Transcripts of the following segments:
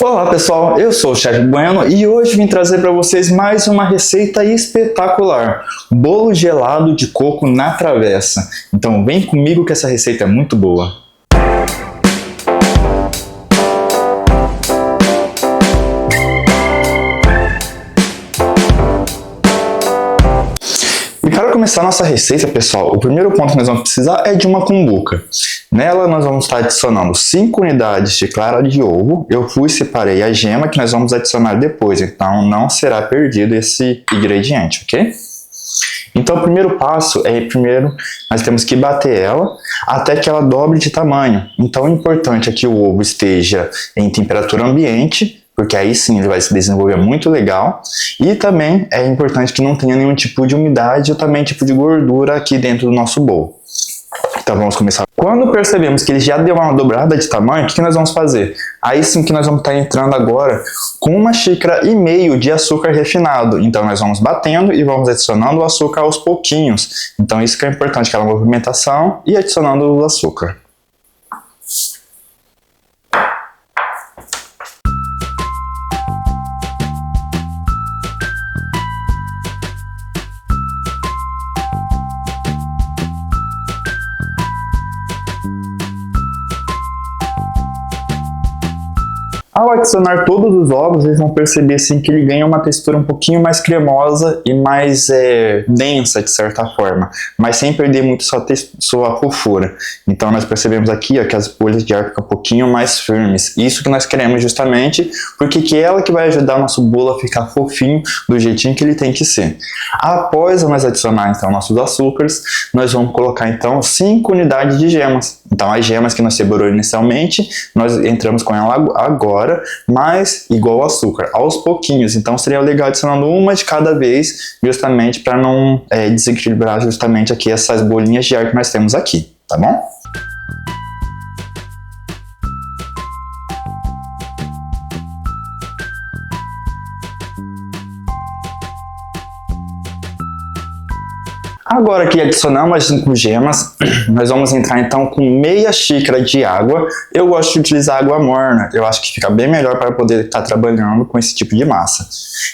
Olá pessoal, eu sou o Chef Bueno e hoje vim trazer para vocês mais uma receita espetacular, bolo gelado de coco na travessa. Então vem comigo que essa receita é muito boa. E para começar nossa receita, pessoal, o primeiro ponto que nós vamos precisar é de uma cumbuca. Nela nós vamos estar adicionando 5 unidades de clara de ovo. Eu separei a gema que nós vamos adicionar depois, então não será perdido esse ingrediente, ok? Então o primeiro passo é, nós temos que bater ela até que ela dobre de tamanho. Então o importante é que o ovo esteja em temperatura ambiente, porque aí sim ele vai se desenvolver muito legal. E também é importante que não tenha nenhum tipo de umidade ou também tipo de gordura aqui dentro do nosso bolo. Então vamos começar. Quando percebemos que ele já deu uma dobrada de tamanho, o que nós vamos fazer? Aí sim que nós vamos estar entrando agora com 1,5 xícaras de açúcar refinado. Então nós vamos batendo e vamos adicionando o açúcar aos pouquinhos. Então isso que é importante, aquela movimentação e adicionando o açúcar. Ao adicionar todos os ovos, vocês vão perceber assim, que ele ganha uma textura um pouquinho mais cremosa e mais densa, de certa forma, mas sem perder muito sua fofura. Então nós percebemos aqui ó, que as bolhas de ar ficam um pouquinho mais firmes. Isso que nós queremos justamente, porque que é ela que vai ajudar o nosso bolo a ficar fofinho do jeitinho que ele tem que ser. Após nós adicionar então nossos açúcares, nós vamos colocar então 5 unidades de gemas. Então as gemas que nós separou inicialmente, nós entramos com ela agora, mas igual ao açúcar, aos pouquinhos. Então seria legal adicionando uma de cada vez, justamente para não desequilibrar justamente aqui essas bolinhas de ar que nós temos aqui, tá bom? Agora que adicionamos as 5 gemas, nós vamos entrar então com meia xícara de água. Eu gosto de utilizar água morna, eu acho que fica bem melhor para poder estar trabalhando com esse tipo de massa.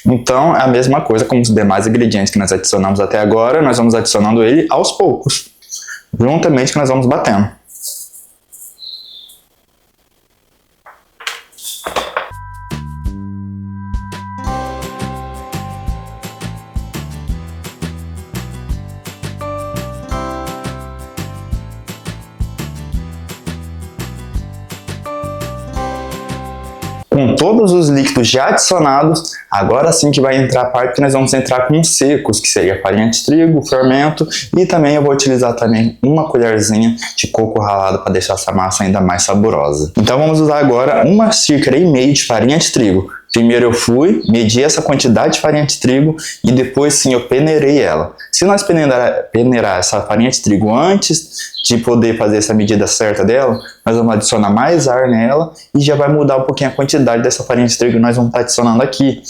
Então é a mesma coisa como os demais ingredientes que nós adicionamos até agora, nós vamos adicionando ele aos poucos, juntamente que nós vamos batendo. Com todos os líquidos já adicionados, agora sim que vai entrar a parte que nós vamos entrar com os secos, que seria farinha de trigo, fermento, e também eu vou utilizar também uma colherzinha de coco ralado para deixar essa massa ainda mais saborosa. Então vamos usar agora 1,5 xícara de farinha de trigo. Primeiro eu medi essa quantidade de farinha de trigo e depois sim eu peneirei ela. Se nós peneirar essa farinha de trigo antes de poder fazer essa medida certa dela, nós vamos adicionar mais ar nela e já vai mudar um pouquinho a quantidade dessa farinha de trigo que nós vamos estar adicionando aqui.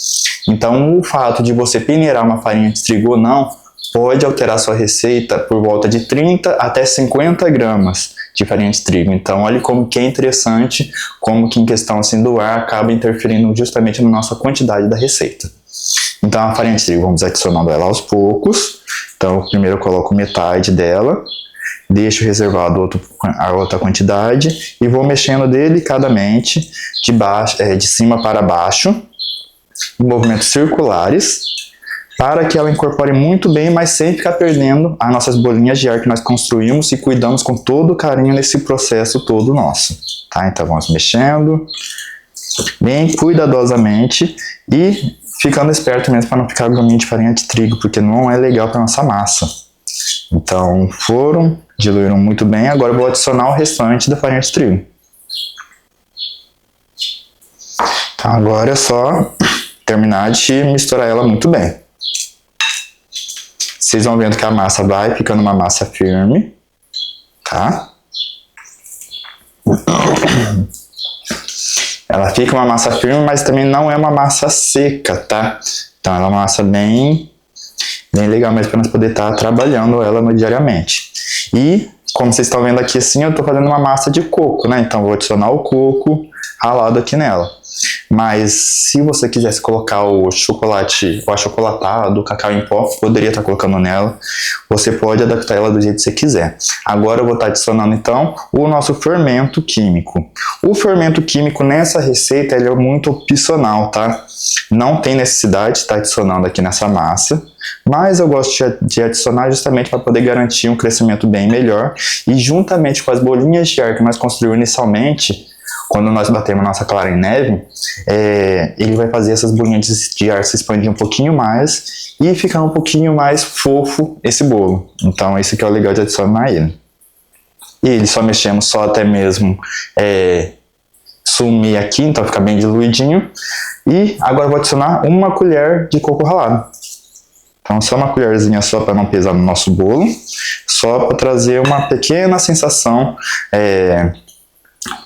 Então o fato de você peneirar uma farinha de trigo ou não pode alterar sua receita por volta de 30 até 50 gramas de farinha de trigo. Então olha como que é interessante, como que em questão assim do ar acaba interferindo justamente na nossa quantidade da receita. Então a farinha de trigo vamos adicionando ela aos poucos. Então primeiro eu coloco metade dela, deixo reservado a outra quantidade e vou mexendo delicadamente de cima para baixo, em movimentos circulares, para que ela incorpore muito bem, mas sem ficar perdendo as nossas bolinhas de ar que nós construímos e cuidamos com todo carinho nesse processo todo nosso. Tá? Então vamos mexendo bem cuidadosamente e ficando esperto mesmo para não ficar gominho de farinha de trigo, porque não é legal para nossa massa. Então diluíram muito bem, agora eu vou adicionar o restante da farinha de trigo. Então agora é só terminar de misturar ela muito bem. Vocês vão vendo que a massa vai ficando uma massa firme, tá? Ela fica uma massa firme, mas também não é uma massa seca, tá? Então ela é uma massa bem legal mesmo para nós poder estar trabalhando ela diariamente. E como vocês estão vendo aqui assim, eu estou fazendo uma massa de coco, né? Então vou adicionar o coco ralado aqui nela. Mas se você quisesse colocar o chocolate, o achocolatado, o cacau em pó, poderia estar colocando nela. Você pode adaptar ela do jeito que você quiser. Agora eu vou estar adicionando então o nosso fermento químico. O fermento químico nessa receita ele é muito opcional, tá? Não tem necessidade de estar adicionando aqui nessa massa, mas eu gosto de adicionar justamente para poder garantir um crescimento bem melhor. E juntamente com as bolinhas de ar que nós construímos inicialmente, quando nós batemos nossa clara em neve, ele vai fazer essas bolinhas de ar se expandir um pouquinho mais e ficar um pouquinho mais fofo esse bolo. Então esse que é o legal de adicionar ele. E ele só mexemos só até mesmo sumir aqui, então fica bem diluidinho. E agora eu vou adicionar uma colher de coco ralado. Então só uma colherzinha só para não pesar no nosso bolo, só para trazer uma pequena sensação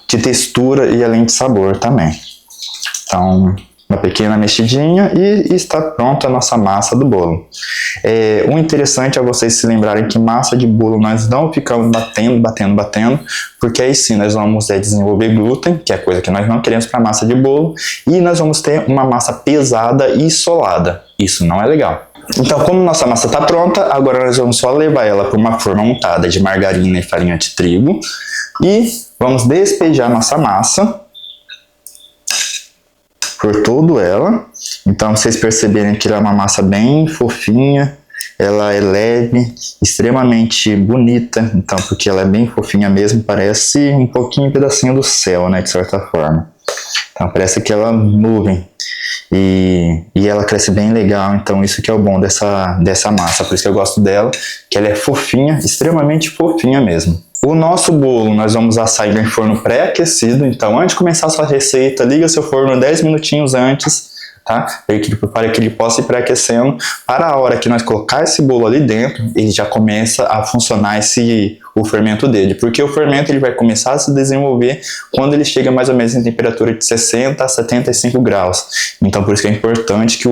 de textura e além de sabor também. Então uma pequena mexidinha e está pronta a nossa massa do bolo. O interessante é vocês se lembrarem que massa de bolo nós não ficamos batendo, porque aí sim nós vamos desenvolver glúten, que é coisa que nós não queremos para massa de bolo, e nós vamos ter uma massa pesada e solada. Isso não é legal. Então, como nossa massa está pronta, agora nós vamos só levar ela para uma forma untada de margarina e farinha de trigo e vamos despejar nossa massa por todo ela. Então vocês perceberem que ela é uma massa bem fofinha, ela é leve, extremamente bonita, então porque ela é bem fofinha mesmo, parece um pouquinho um pedacinho do céu, né, de certa forma. Então parece aquela nuvem e ela cresce bem legal, então isso que é o bom dessa massa, por isso que eu gosto dela, que ela é fofinha, extremamente fofinha mesmo. O nosso bolo nós vamos assar em forno pré-aquecido, então antes de começar a sua receita, liga seu forno 10 minutinhos antes, tá? Para que ele possa ir pré-aquecendo, para a hora que nós colocar esse bolo ali dentro, ele já começa a funcionar o fermento dele, porque o fermento ele vai começar a se desenvolver quando ele chega mais ou menos em temperatura de 60 a 75 graus, então por isso que é importante que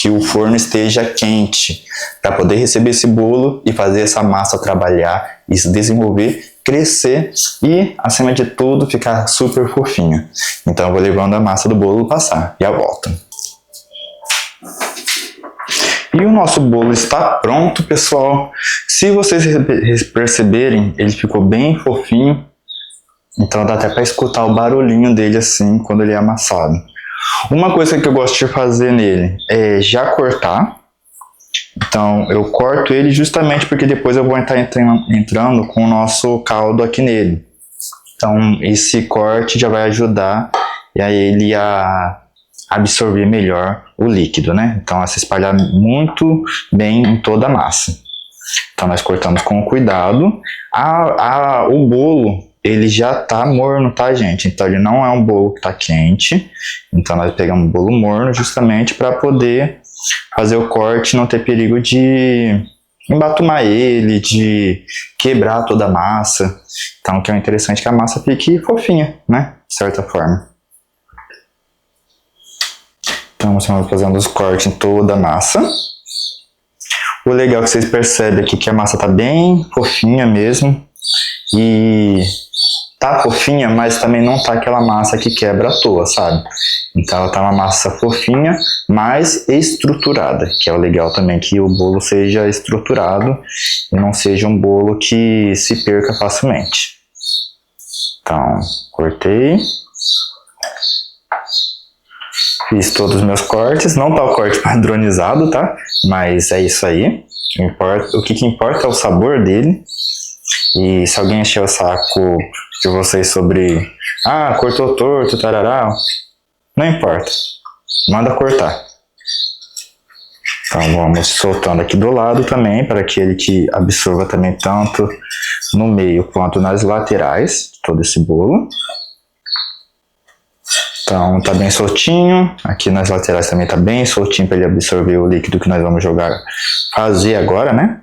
o forno esteja quente, para poder receber esse bolo e fazer essa massa trabalhar e se desenvolver, crescer e, acima de tudo, ficar super fofinha. Então eu vou levando a massa do bolo passar e eu volto. E o nosso bolo está pronto, pessoal. Se vocês perceberem, ele ficou bem fofinho, então dá até para escutar o barulhinho dele assim quando ele é amassado. Uma coisa que eu gosto de fazer nele é já cortar. Então eu corto ele justamente porque depois eu vou estar entrando com o nosso caldo aqui nele. Então esse corte já vai ajudar a ele a absorver melhor o líquido, né? Então a se espalhar muito bem em toda a massa. Então nós cortamos com cuidado. O bolo ele já tá morno, tá, gente? Então ele não é um bolo que tá quente. Então nós pegamos um bolo morno justamente para poder fazer o corte e não ter perigo de embatumar ele, de quebrar toda a massa. Então o que é interessante é que a massa fique fofinha, né? De certa forma. Então nós vamos fazendo os cortes em toda a massa. O legal é que vocês percebem aqui que a massa tá bem fofinha mesmo. E tá fofinha, mas também não tá aquela massa que quebra à toa, sabe? Então ela tá uma massa fofinha, mas estruturada, que é o legal também, que o bolo seja estruturado e não seja um bolo que se perca facilmente. Então, cortei. Fiz todos os meus cortes, não tá o corte padronizado, tá? Mas é isso aí. O que importa é o sabor dele. E se alguém encher o saco de vocês sobre cortou torto, tarará, não importa, manda cortar. Então vamos soltando aqui do lado também, para que ele que absorva também tanto no meio quanto nas laterais de todo esse bolo. Então tá bem soltinho, aqui nas laterais também tá bem soltinho para ele absorver o líquido que nós vamos fazer agora, né?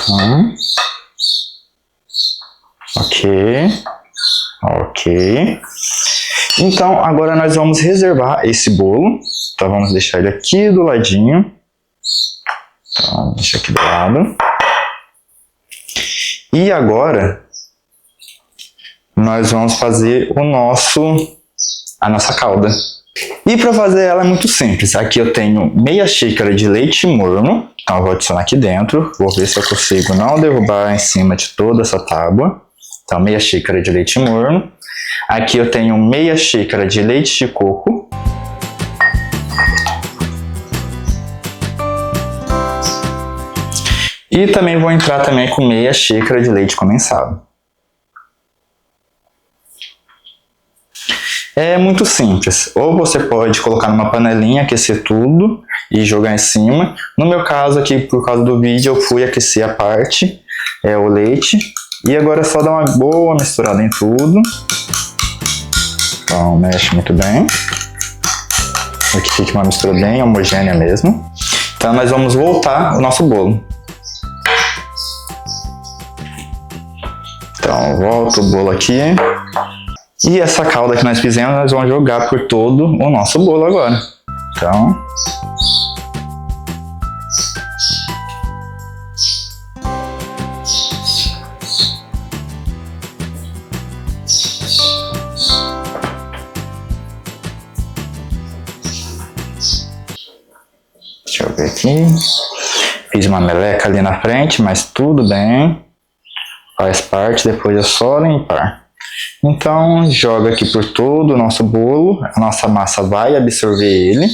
Então, ok. Então agora nós vamos reservar esse bolo. Então vamos deixar ele aqui do ladinho. Então deixa aqui do lado. E agora nós vamos fazer o nosso a nossa calda. E para fazer ela é muito simples. Aqui eu tenho meia xícara de leite morno. Então eu vou adicionar aqui dentro. Vou ver se eu consigo não derrubar em cima de toda essa tábua. Então meia xícara de leite morno. Aqui eu tenho meia xícara de leite de coco. E também vou entrar também com meia xícara de leite condensado. É muito simples. Ou você pode colocar numa panelinha, aquecer tudo e jogar em cima. No meu caso aqui, por causa do vídeo, eu fui aquecer a parte, o leite. E agora é só dar uma boa misturada em tudo. Então mexe muito bem. Para que fique uma mistura bem homogênea mesmo. Então nós vamos voltar o nosso bolo. Então volta o bolo aqui. E essa calda que nós fizemos, nós vamos jogar por todo o nosso bolo agora. Então... deixa eu ver aqui. Fiz uma meleca ali na frente, mas tudo bem. Faz parte, depois é só limpar. Então, joga aqui por todo o nosso bolo. A nossa massa vai absorver ele.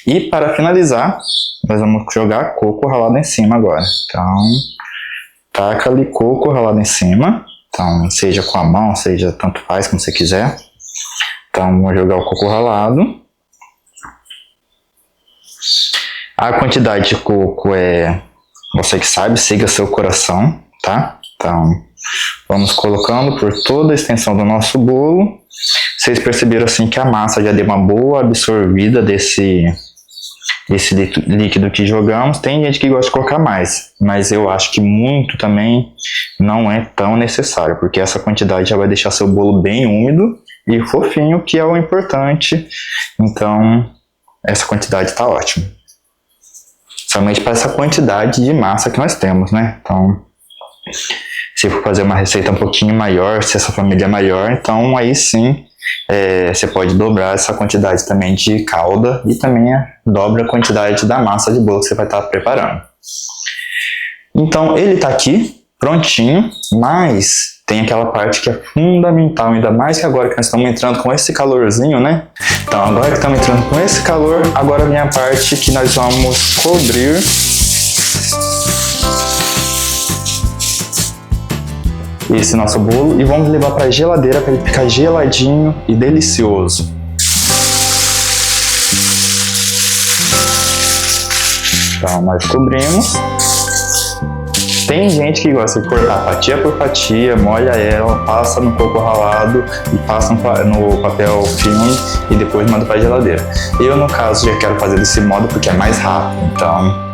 E para finalizar, nós vamos jogar coco ralado em cima agora. Então, taca ali coco ralado em cima. Então, seja com a mão, seja tanto faz como você quiser. Então, vamos jogar o coco ralado. A quantidade de coco é você que sabe, siga seu coração, tá? Então, vamos colocando por toda a extensão do nosso bolo. Vocês perceberam assim que a massa já deu uma boa absorvida desse líquido que jogamos. Tem gente que gosta de colocar mais, mas eu acho que muito também não é tão necessário, porque essa quantidade já vai deixar seu bolo bem úmido e fofinho, que é o importante. Então, essa quantidade está ótima. Somente para essa quantidade de massa que nós temos, né? Então, se for fazer uma receita um pouquinho maior, se essa família é maior, então aí sim você pode dobrar essa quantidade também de calda e também dobra a quantidade da massa de bolo que você vai estar preparando. Então ele está aqui prontinho, mas tem aquela parte que é fundamental, ainda mais que agora que nós estamos entrando com esse calorzinho, né? Então agora que estamos entrando com esse calor, agora vem a parte que nós vamos cobrir esse nosso bolo e vamos levar para a geladeira para ele ficar geladinho e delicioso. Então nós cobrimos. Tem gente que gosta de cortar fatia por fatia, molha ela, passa no coco ralado e passa no papel filme e depois manda para a geladeira. Eu no caso já quero fazer desse modo porque é mais rápido, então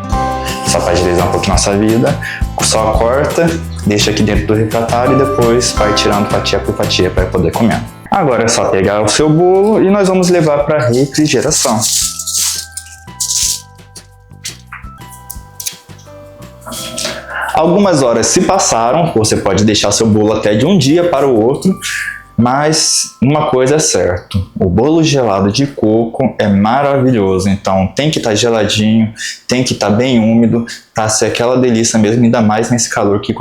só para agilizar um pouquinho nossa vida, só corta, deixa aqui dentro do refratário e depois vai tirando fatia por fatia para poder comer. Agora é só pegar o seu bolo e nós vamos levar para refrigeração. Algumas horas se passaram, você pode deixar seu bolo até de um dia para o outro, mas uma coisa é certa, o bolo gelado de coco é maravilhoso, então tem que estar geladinho, tem que estar bem úmido, para ser aquela delícia mesmo, ainda mais nesse calor que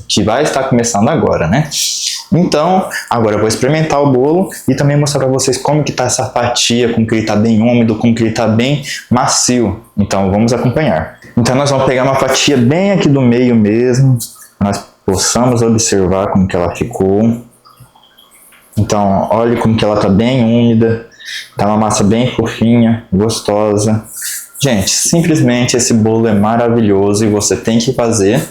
que vai estar começando agora, né? Então, agora eu vou experimentar o bolo e também mostrar para vocês como que tá essa fatia, como que ele está bem úmido, como que ele está bem macio. Então vamos acompanhar. Então nós vamos pegar uma fatia bem aqui do meio mesmo, nós possamos observar como que ela ficou. Então, olha como que ela tá bem úmida, tá uma massa bem fofinha, gostosa. Gente, simplesmente esse bolo é maravilhoso e você tem que fazer,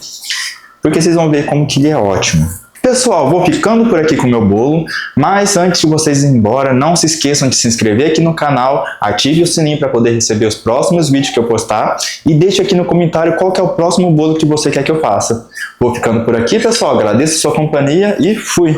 porque vocês vão ver como que ele é ótimo. Pessoal, vou ficando por aqui com o meu bolo, mas antes de vocês irem embora, não se esqueçam de se inscrever aqui no canal, ative o sininho para poder receber os próximos vídeos que eu postar e deixe aqui no comentário qual que é o próximo bolo que você quer que eu faça. Vou ficando por aqui, pessoal, agradeço a sua companhia e fui!